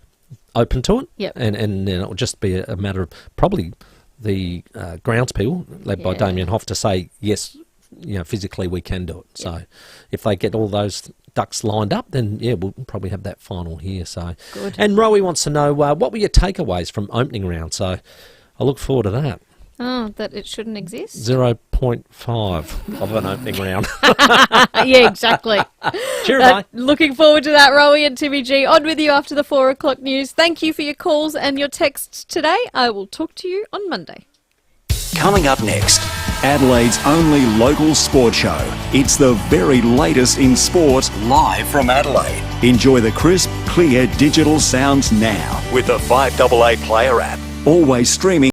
open to it. Yep. And it'll just be a matter of probably the grounds people, led by Damien Hoff, to say, yes, physically we can do it. So if they get all those ducks lined up, then we'll probably have that final here. So good. And Rowie wants to know what were your takeaways from opening round. So I look forward to that. Oh, that it shouldn't exist? 0.5 of an opening round. Yeah, exactly. Cheers, bye. Looking forward to that, Rowie and Timmy G. On with you after the 4 o'clock news. Thank you for your calls and your texts today. I will talk to you on Monday. Coming up next, Adelaide's only local sport show. It's the very latest in sport, live from Adelaide. Enjoy the crisp, clear digital sounds now with the 5AA Player app. Always streaming